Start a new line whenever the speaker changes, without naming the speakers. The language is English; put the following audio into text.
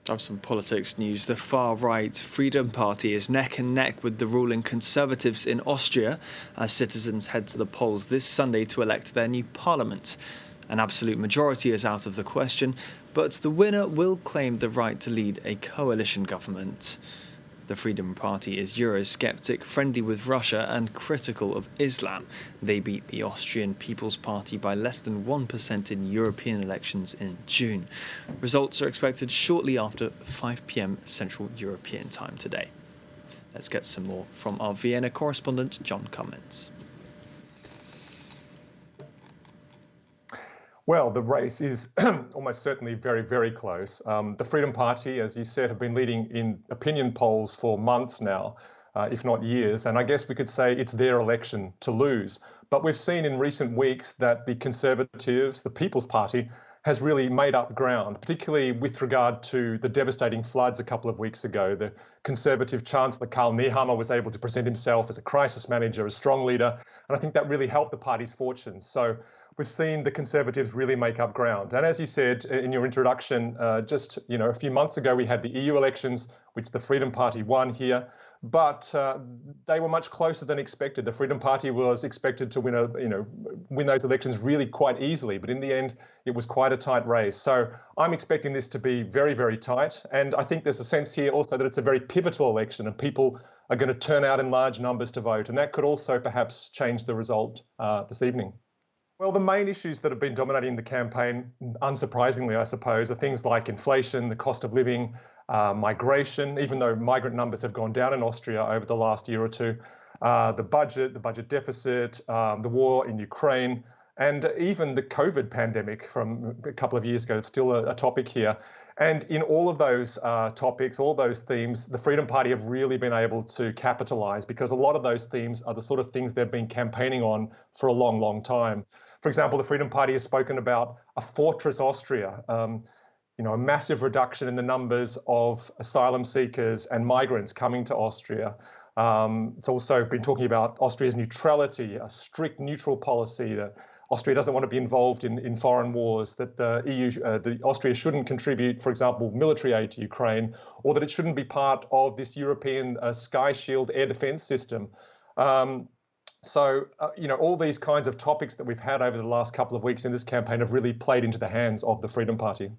Of some politics news, the far-right Freedom Party is neck and neck with the ruling Conservatives in Austria as citizens head to the polls this Sunday to elect their new parliament. An absolute majority is out of the question, but the winner will claim the right to lead a coalition government. The Freedom Party is Eurosceptic, friendly with Russia and critical of Islam. They beat the Austrian People's Party by less than 1% in European elections in June. Results are expected shortly after 5 p.m. Central European Time today. Let's get some more from our Vienna correspondent, John Cummins.
Well, the race is almost certainly very, very close. The Freedom Party, as you said, have been leading in opinion polls for months now, if not years. And I guess we could say it's their election to lose. But we've seen in recent weeks that the Conservatives, the People's Party, has really made up ground, particularly with regard to the devastating floods a couple of weeks ago. The Conservative Chancellor Karl Nehammer was able to present himself as a crisis manager, a strong leader, and I think that really helped the party's fortunes. So we've seen the Conservatives really make up ground. And as you said in your introduction, just a few months ago, we had the EU elections, which the Freedom Party won here, but they were much closer than expected. The Freedom Party was expected to win those elections really quite easily, but in the end, it was quite a tight race. So I'm expecting this to be very, very tight. And I think there's a sense here also that it's a very pivotal election and people are going to turn out in large numbers to vote. And that could also perhaps change the result this evening. Well, the main issues that have been dominating the campaign, unsurprisingly, I suppose, are things like inflation, the cost of living, migration, even though migrant numbers have gone down in Austria over the last year or two, the budget deficit, the war in Ukraine, and even the COVID pandemic from a couple of years ago. It's still a topic here. And in all of those topics, all those themes, the Freedom Party have really been able to capitalize because a lot of those themes are the sort of things they've been campaigning on for a long, long time. For example, the Freedom Party has spoken about a fortress Austria, a massive reduction in the numbers of asylum seekers and migrants coming to Austria. It's also been talking about Austria's neutrality, a strict neutral policy, that Austria doesn't want to be involved in foreign wars, that Austria shouldn't contribute, for example, military aid to Ukraine, or that it shouldn't be part of this European Sky Shield air defense system. All these kinds of topics that we've had over the last couple of weeks in this campaign have really played into the hands of the Freedom Party.